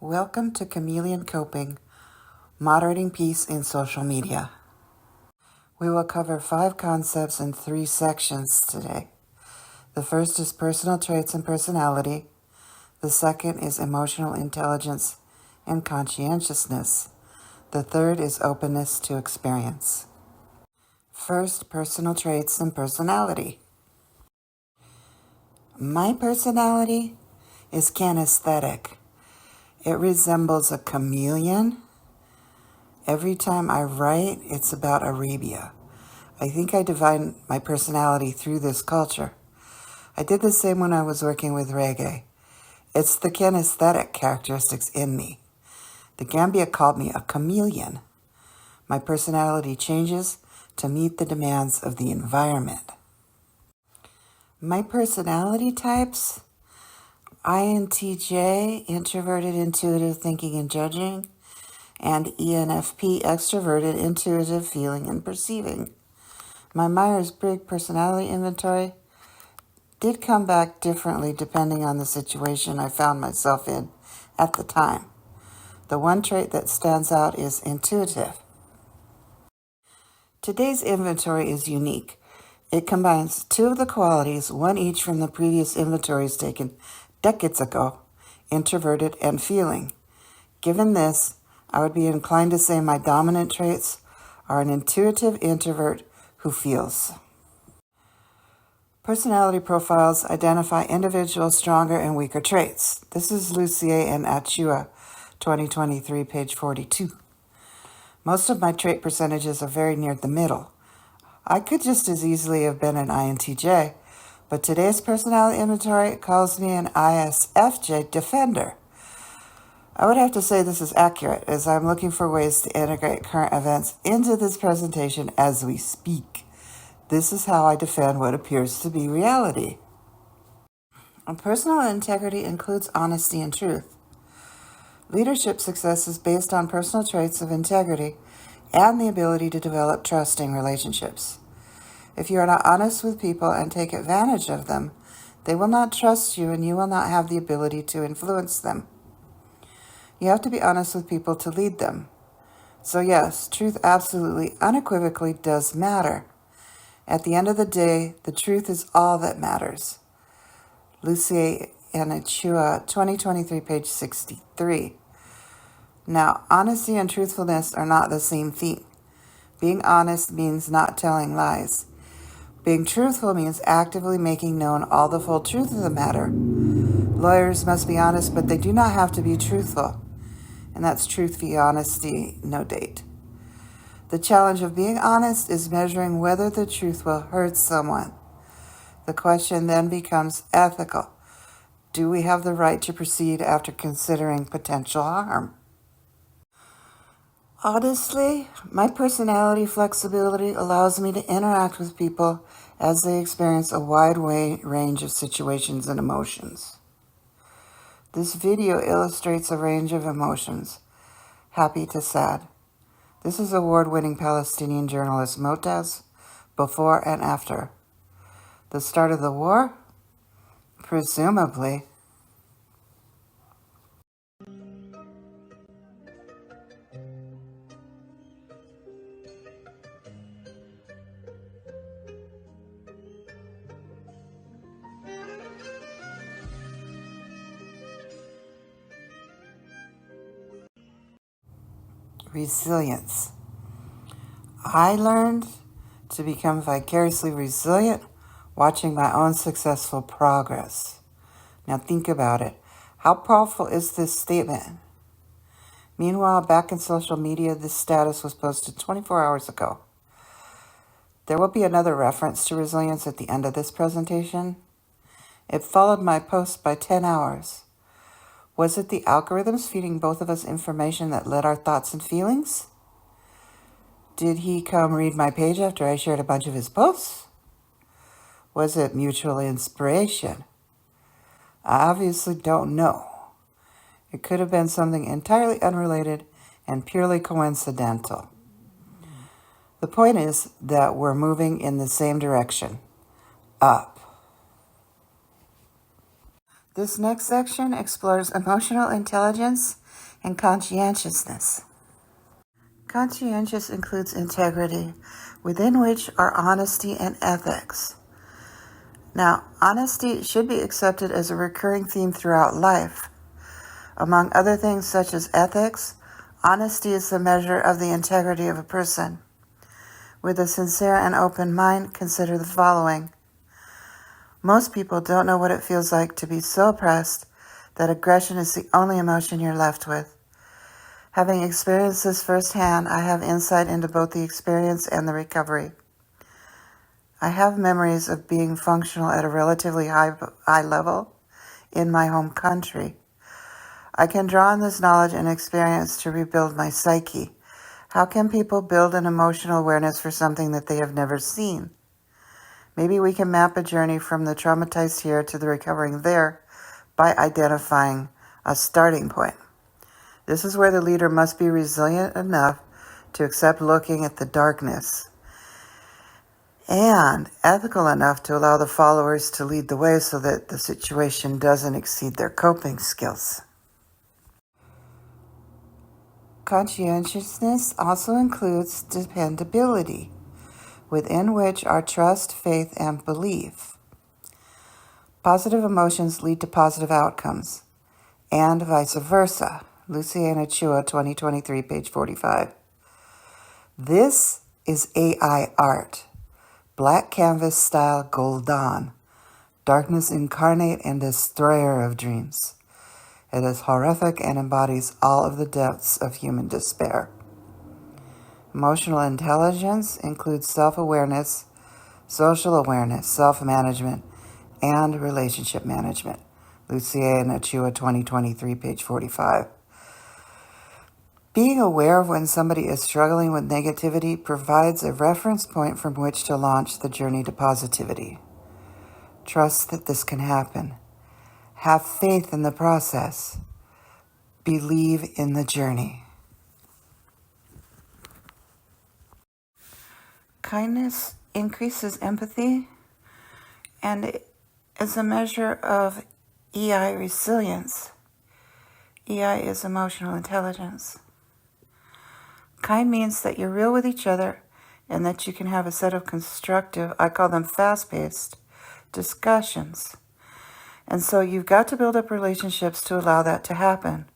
Welcome to Chameleon Coping, Moderating Peace in Social Media. We will cover 5 concepts in 3 sections today. The first is personal traits and personality. The second is emotional intelligence and conscientiousness. The third is openness to experience. First, personal traits and personality. My personality is kinesthetic. It resembles a chameleon. Every time I write, it's about Arabia. I think I divine my personality through this culture. I did the same when I was working with reggae. It's the kinesthetic characteristics in me. The Gambia called me a chameleon. My personality changes to meet the demands of the environment. My personality types: INTJ, introverted, intuitive, thinking and judging, and ENFP, extroverted, intuitive, feeling and perceiving. My Myers-Briggs personality inventory did come back differently depending on the situation I found myself in at the time. The one trait that stands out is intuitive. Today's inventory is unique. It combines 2 of the qualities, one each from the previous inventories taken decades ago, introverted and feeling. Given this, I would be inclined to say my dominant traits are an intuitive introvert who feels. Personality profiles identify individuals' stronger and weaker traits. This is Lucier and Achua, 2023, page 42. Most of my trait percentages are very near the middle. I could just as easily have been an INTJ, but today's personality inventory calls me an ISFJ defender. I would have to say this is accurate, as I'm looking for ways to integrate current events into this presentation as we speak. This is how I defend what appears to be reality. Personal integrity includes honesty and truth. Leadership success is based on personal traits of integrity and the ability to develop trusting relationships. If you are not honest with people and take advantage of them, they will not trust you and you will not have the ability to influence them. You have to be honest with people to lead them. So yes, truth absolutely, unequivocally does matter. At the end of the day, the truth is all that matters. Lucier and Achua, 2023, page 63. Now, honesty and truthfulness are not the same thing. Being honest means not telling lies. Being truthful means actively making known all the full truth of the matter. Lawyers must be honest, but they do not have to be truthful. And that's truth via honesty, no date. The challenge of being honest is measuring whether the truth will hurt someone. The question then becomes ethical. Do we have the right to proceed after considering potential harm? Honestly, my personality flexibility allows me to interact with people as they experience a wide range of situations and emotions. This video illustrates a range of emotions, happy to sad. This is award-winning Palestinian journalist Motaz, before and after. The start of the war? Presumably. Resilience. I learned to become vicariously resilient watching my own successful progress. Now think about it. How powerful is this statement? Meanwhile, back in social media, this status was posted 24 hours ago. There will be another reference to resilience at the end of this presentation. It followed my post by 10 hours. Was it the algorithms feeding both of us information that led our thoughts and feelings? Did he come read my page after I shared a bunch of his posts? Was it mutual inspiration? I obviously don't know. It could have been something entirely unrelated and purely coincidental. The point is that we're moving in the same direction, up. This next section explores emotional intelligence and conscientiousness. Conscientious includes integrity, within which are honesty and ethics. Now, honesty should be accepted as a recurring theme throughout life. Among other things such as ethics, honesty is the measure of the integrity of a person. With a sincere and open mind, consider the following. Most people don't know what it feels like to be so oppressed that aggression is the only emotion you're left with. Having experienced this firsthand, I have insight into both the experience and the recovery. I have memories of being functional at a relatively high level in my home country. I can draw on this knowledge and experience to rebuild my psyche. How can people build an emotional awareness for something that they have never seen? Maybe we can map a journey from the traumatized here to the recovering there by identifying a starting point. This is where the leader must be resilient enough to accept looking at the darkness and ethical enough to allow the followers to lead the way so that the situation doesn't exceed their coping skills. Conscientiousness also includes dependability, within which are trust, faith, and belief. Positive emotions lead to positive outcomes, and vice versa. Luciana Chua, 2023, page 45. This is AI art. Black canvas style gold dawn. Darkness incarnate and destroyer of dreams. It is horrific and embodies all of the depths of human despair. Emotional intelligence includes self-awareness, social awareness, self-management, and relationship management. Luciana Chua, 2023, page 45. Being aware of when somebody is struggling with negativity provides a reference point from which to launch the journey to positivity. Trust that this can happen. Have faith in the process. Believe in the journey. Kindness increases empathy and is a measure of EI resilience. EI is emotional intelligence. Kind means that you're real with each other and that you can have a set of constructive, I call them fast-paced, discussions. And so you've got to build up relationships to allow that to happen.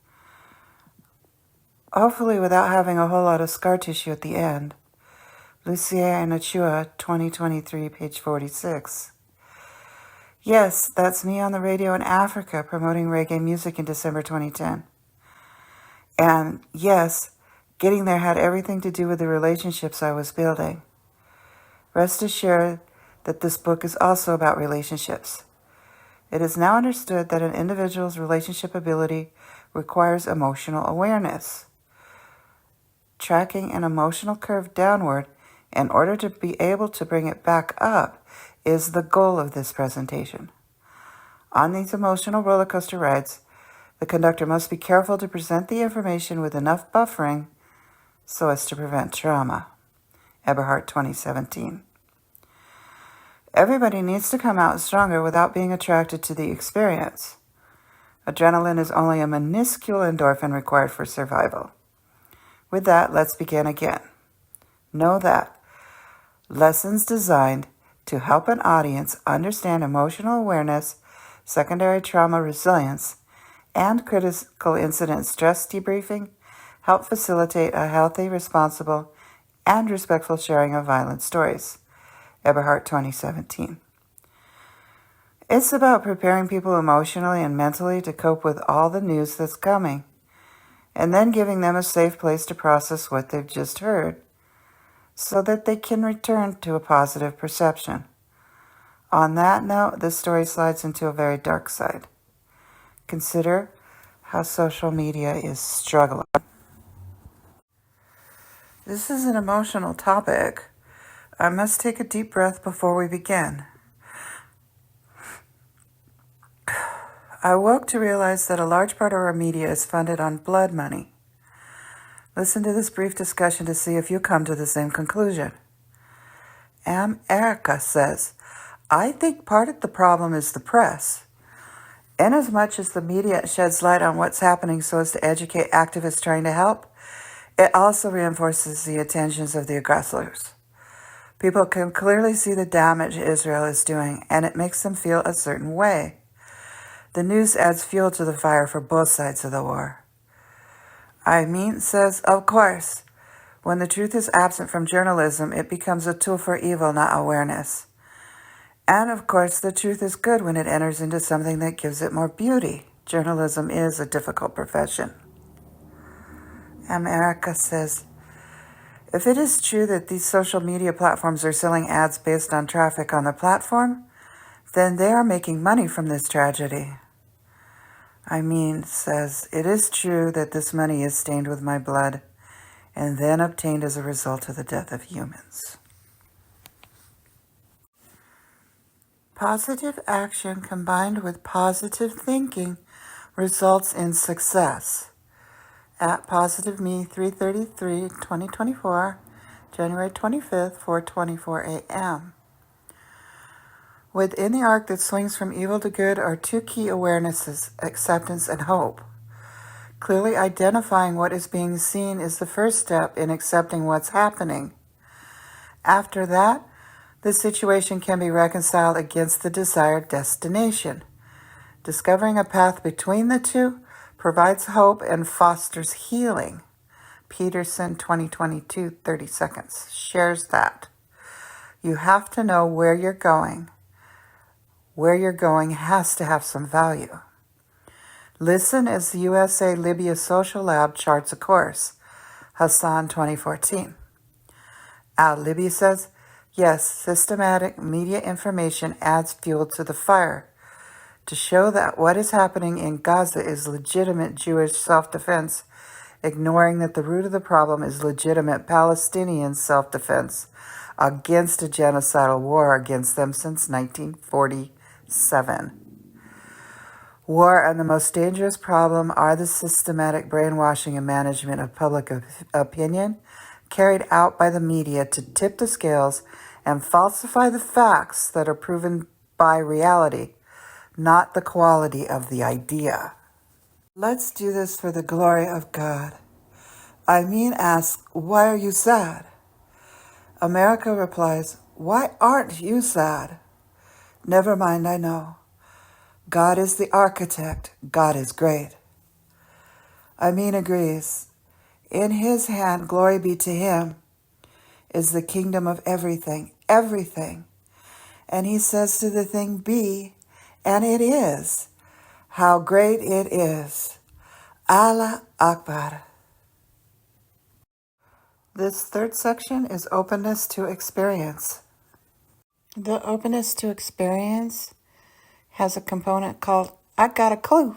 Hopefully without having a whole lot of scar tissue at the end. Luciana Chua, 2023, page 46. Yes, that's me on the radio in Africa promoting reggae music in December 2010. And yes, getting there had everything to do with the relationships I was building. Rest assured that this book is also about relationships. It is now understood that an individual's relationship ability requires emotional awareness. Tracking an emotional curve downward in order to be able to bring it back up is the goal of this presentation. On these emotional roller coaster rides, the conductor must be careful to present the information with enough buffering so as to prevent trauma. Eberhardt, 2017. Everybody needs to come out stronger without being attracted to the experience. Adrenaline is only a minuscule endorphin required for survival. With that, let's begin again. Know that lessons designed to help an audience understand emotional awareness, secondary trauma resilience, and critical incident stress debriefing help facilitate a healthy, responsible, and respectful sharing of violent stories. Eberhardt, 2017. It's about preparing people emotionally and mentally to cope with all the news that's coming, and then giving them a safe place to process what they've just heard, so that they can return to a positive perception. On that note, this story slides into a very dark side. Consider how social media is struggling. This is an emotional topic. I must take a deep breath before we begin. I woke to realize that a large part of our media is funded on blood money. Listen to this brief discussion to see if you come to the same conclusion. Erica says, I think part of the problem is the press. Inasmuch as the media sheds light on what's happening so as to educate activists trying to help, it also reinforces the intentions of the aggressors. People can clearly see the damage Israel is doing, and it makes them feel a certain way. The news adds fuel to the fire for both sides of the war. Amin says, of course, when the truth is absent from journalism, it becomes a tool for evil, not awareness. And of course, the truth is good when it enters into something that gives it more beauty. Journalism is a difficult profession. America says, if it is true that these social media platforms are selling ads based on traffic on the platform, then they are making money from this tragedy. Amin says, it is true that this money is stained with my blood and then obtained as a result of the death of humans. Positive action combined with positive thinking results in success. At Positive Me 3/33/2024, January 25th, 4:24 a.m. Within the arc that swings from evil to good are two key awarenesses, acceptance and hope. Clearly identifying what is being seen is the first step in accepting what's happening. After that, the situation can be reconciled against the desired destination. Discovering a path between the two provides hope and fosters healing. Peterson, 2022, 30 seconds, shares that. You have to know where you're going. Where you're going has to have some value. Listen as the USA Libya Social Lab charts a course. Hassan, 2014. Al-Libya says, yes, systematic media information adds fuel to the fire. To show that what is happening in Gaza is legitimate Jewish self-defense, ignoring that the root of the problem is legitimate Palestinian self-defense against a genocidal war against them since 1947. War and the most dangerous problem are the systematic brainwashing and management of public opinion carried out by the media to tip the scales and falsify the facts that are proven by reality, not the quality of the idea. Let's do this for the glory of God. Amin asks, why are you sad? America replies, why aren't you sad? Never mind, I know. God is the architect. God is great. Amin agrees. In his hand, glory be to him, is the kingdom of everything, everything. And he says to the thing, be, and it is. How great it is. Allah Akbar. This third section is openness to experience. The openness to experience has a component called I got a clue.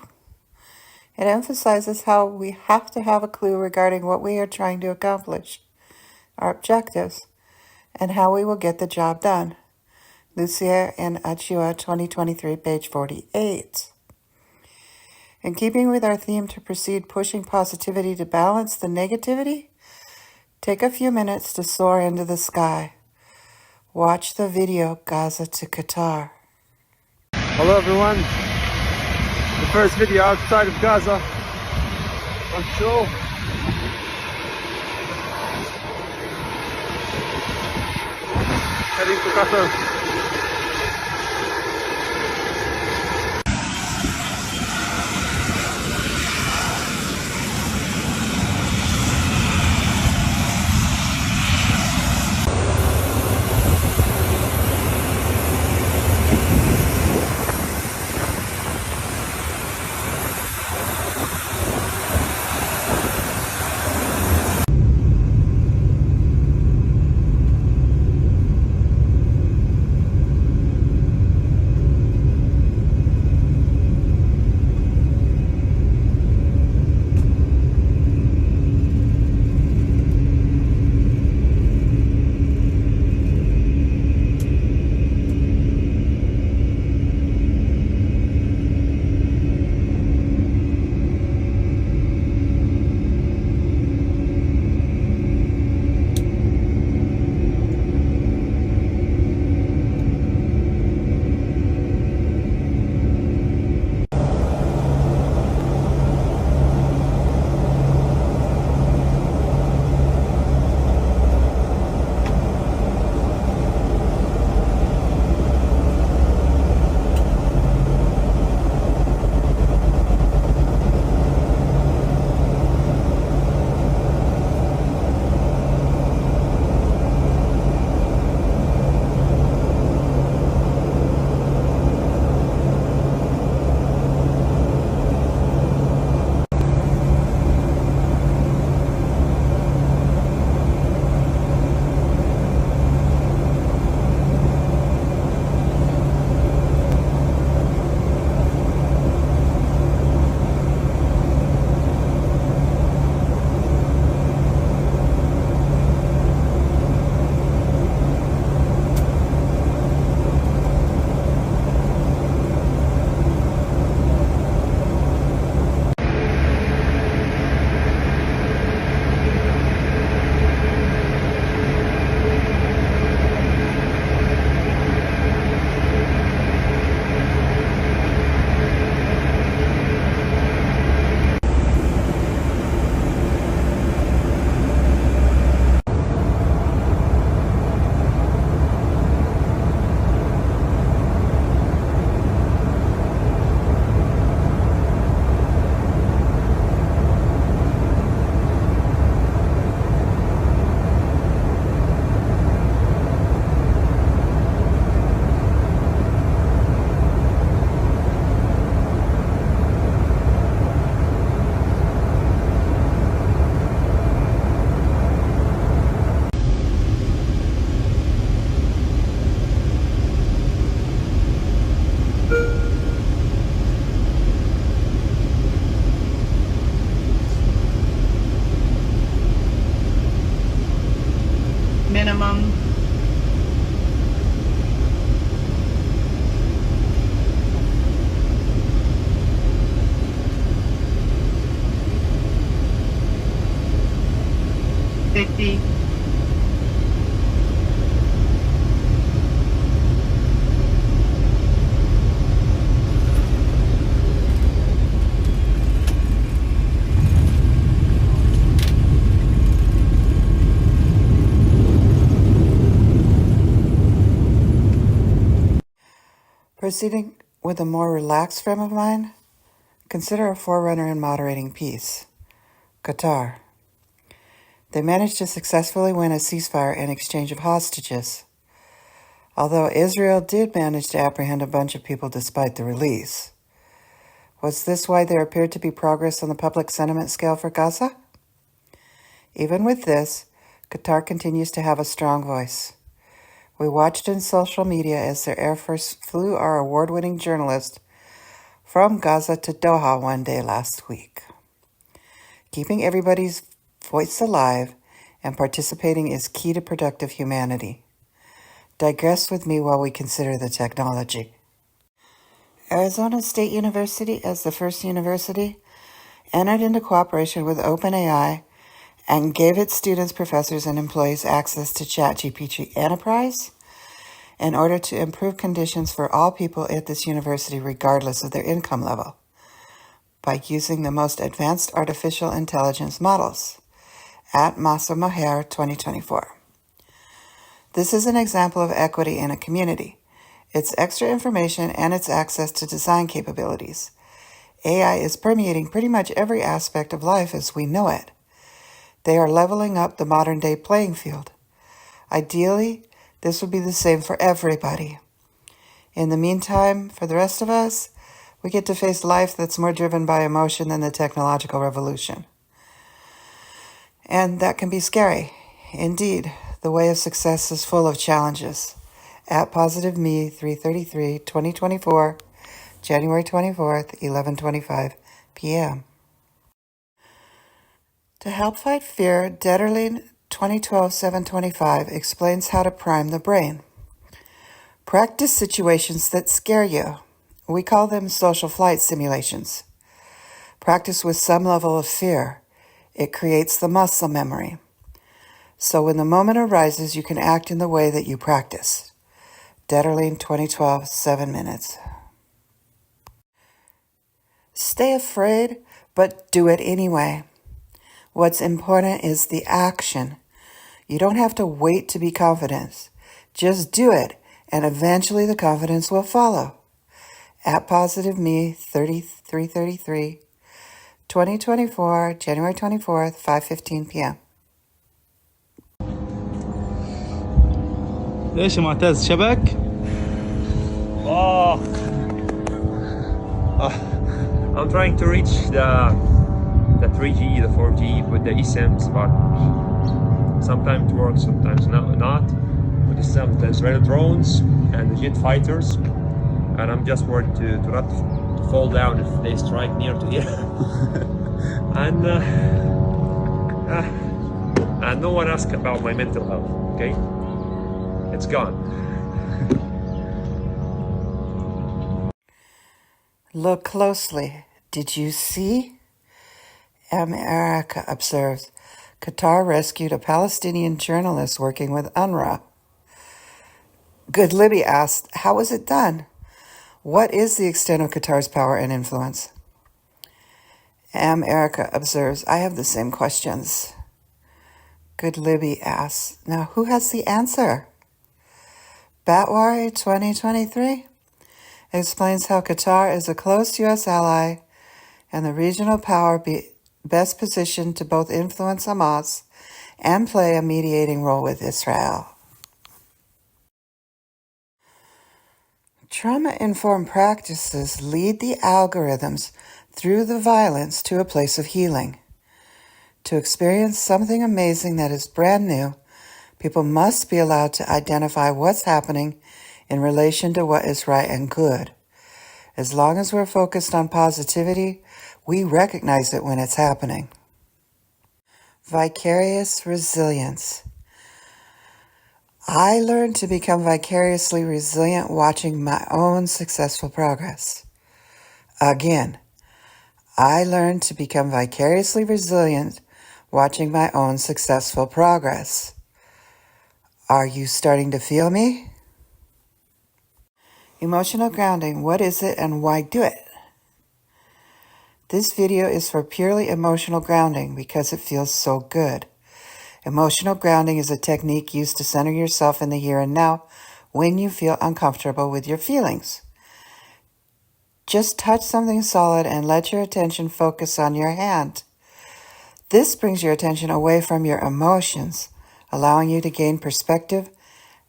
It emphasizes how we have to have a clue regarding what we are trying to accomplish, our objectives, and how we will get the job done. Lucia and Achua, 2023, page 48. In keeping with our theme to proceed pushing positivity to balance the negativity, take a few minutes to soar into the sky. Watch the video Gaza to Qatar. Hello everyone, the first video outside of Gaza on show. Heading to Qatar. 50. Proceeding with a more relaxed frame of mind, consider a forerunner in moderating peace, Qatar. They managed to successfully win a ceasefire and exchange of hostages, although Israel did manage to apprehend a bunch of people despite the release. Was this why there appeared to be progress on the public sentiment scale for Gaza? Even with this, Qatar continues to have a strong voice. We watched in social media as their Air Force flew our award-winning journalist from Gaza to Doha one day last week. Keeping everybody's voice alive and participating is key to productive humanity. Digress with me while we consider the technology. Arizona State University, as the first university, entered into cooperation with OpenAI and gave its students, professors, and employees access to ChatGPT Enterprise in order to improve conditions for all people at this university regardless of their income level by using the most advanced artificial intelligence models at Masa Moher 2024. This is an example of equity in a community. It's extra information and its access to design capabilities. AI is permeating pretty much every aspect of life as we know it. They are leveling up the modern-day playing field. Ideally, this would be the same for everybody. In the meantime, for the rest of us, we get to face life that's more driven by emotion than the technological revolution. And that can be scary. Indeed, the way of success is full of challenges. At Positive Me 333 2024, January 24th, 11:25 p.m. To help fight fear, Detterling 2012-725 explains how to prime the brain. Practice situations that scare you. We call them social flight simulations. Practice with some level of fear. It creates the muscle memory. So when the moment arises, you can act in the way that you practiced. Detterling 2012, 7 minutes. Stay afraid, but do it anyway. What's important is the action. You don't have to wait to be confident. Just do it, and eventually the confidence will follow. At Positive Me 3333, 2024, January 24th, 5:15 p.m. ليش يا معتز شبك؟ Oh, I'm trying to reach the 3G, the 4G with the eSIMs, but sometimes it works, sometimes not. With the sometimes radar drones and the jet fighters, and I'm just worried to not fall down if they strike near to here. And no one asked about my mental health. Okay, it's gone. Look closely. Did you see? America observes. Qatar rescued a Palestinian journalist working with UNRWA. Good Libby asked, how was it done? What is the extent of Qatar's power and influence? America observes, I have the same questions. Good Libby asks, now who has the answer? Batwari 2023 explains how Qatar is a close U.S. ally and the regional power best positioned to both influence Hamas and play a mediating role with Israel. Trauma-informed practices lead the algorithms through the violence to a place of healing. To experience something amazing that is brand new, people must be allowed to identify what's happening in relation to what is right and good. As long as we're focused on positivity, we recognize it when it's happening. Vicarious resilience. I learned to become vicariously resilient watching my own successful progress. Again, I learned to become vicariously resilient watching my own successful progress. Are you starting to feel me? Emotional grounding, what is it and why do it? This video is for purely emotional grounding because it feels so good. Emotional grounding is a technique used to center yourself in the here and now when you feel uncomfortable with your feelings. Just touch something solid and let your attention focus on your hand. This brings your attention away from your emotions, allowing you to gain perspective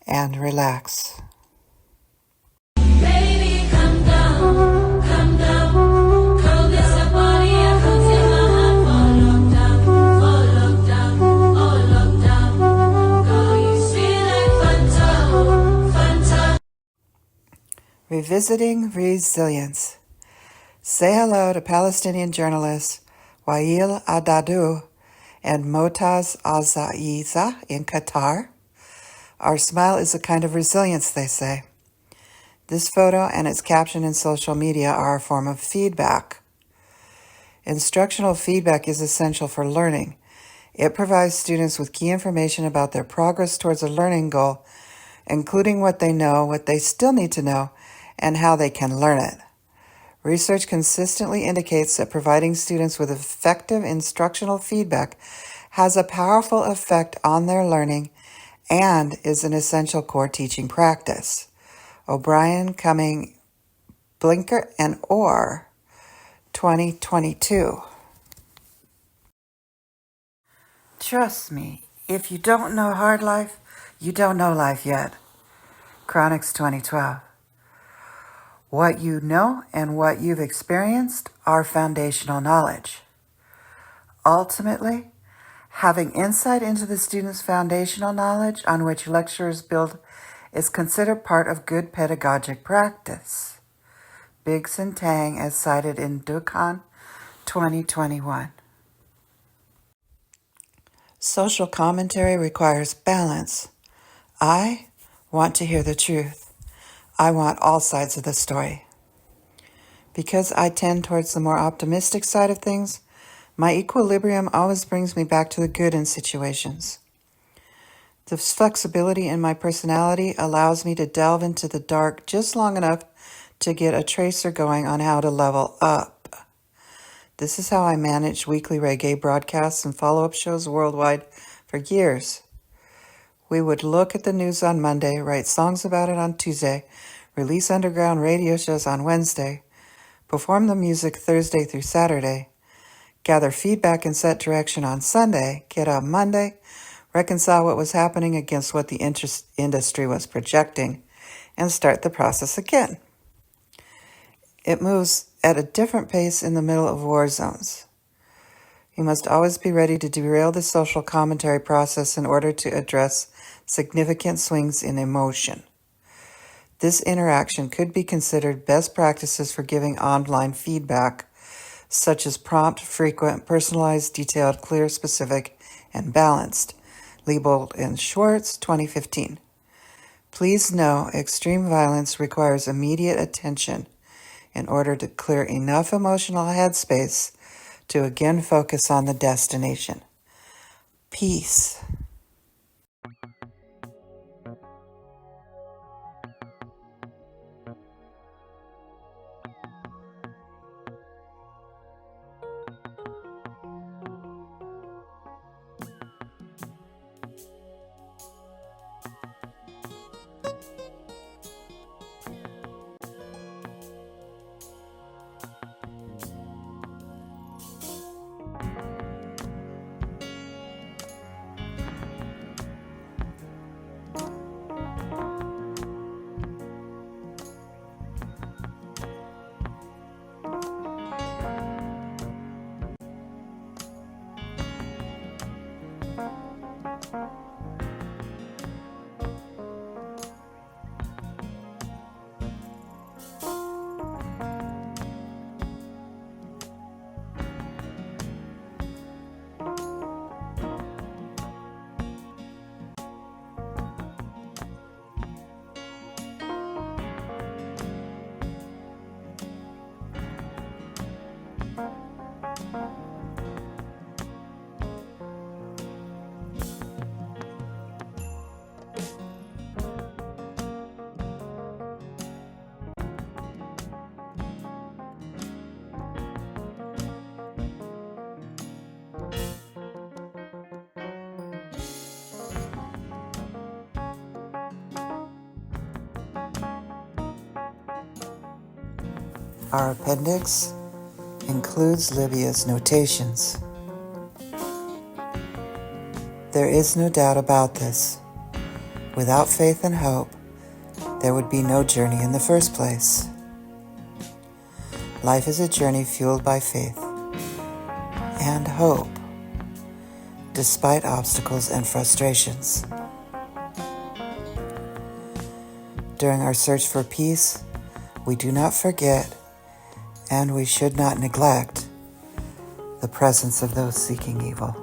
and relax. Baby, come down, come this your body and come take my hand, fall down, girl, you sweet like Fanta. Revisiting resilience. Say hello to Palestinian journalists Wael Adadou and Motaz Azaiza in Qatar. Our smile is a kind of resilience, they say. This photo and its caption in social media are a form of feedback. Instructional feedback is essential for learning. It provides students with key information about their progress towards a learning goal, including what they know, what they still need to know, and how they can learn it. Research consistently indicates that providing students with effective instructional feedback has a powerful effect on their learning and is an essential core teaching practice. O'Brien, Cumming, Blinker, and Orr, 2022. Trust me, if you don't know hard life, you don't know life yet. Chronics 2012. What you know and what you've experienced are foundational knowledge. Ultimately, having insight into the student's foundational knowledge on which lecturers build is considered part of good pedagogic practice. Biggs and Tang as cited in Dukhan 2021. Social commentary requires balance. I want to hear the truth. I want all sides of the story. Because I tend towards the more optimistic side of things, my equilibrium always brings me back to the good in situations. The flexibility in my personality allows me to delve into the dark just long enough to get a tracer going on how to level up. This is how I managed weekly reggae broadcasts and follow-up shows worldwide for years. We would look at the news on Monday, write songs about it on Tuesday, release underground radio shows on Wednesday, perform the music Thursday through Saturday, gather feedback and set direction on Sunday, get up Monday, reconcile what was happening against what the industry was projecting, and start the process again. It moves at a different pace in the middle of war zones. You must always be ready to derail the social commentary process in order to address significant swings in emotion. This interaction could be considered best practices for giving online feedback, such as prompt, frequent, personalized, detailed, clear, specific, and balanced, labeled in Schwartz 2015. Please know extreme violence requires immediate attention in order to clear enough emotional headspace to again focus on the destination. Peace. Our appendix includes Libya's notations. There is no doubt about this. Without faith and hope, there would be no journey in the first place. Life is a journey fueled by faith and hope, despite obstacles and frustrations. During our search for peace, we do not forget, and we should not neglect, the presence of those seeking evil.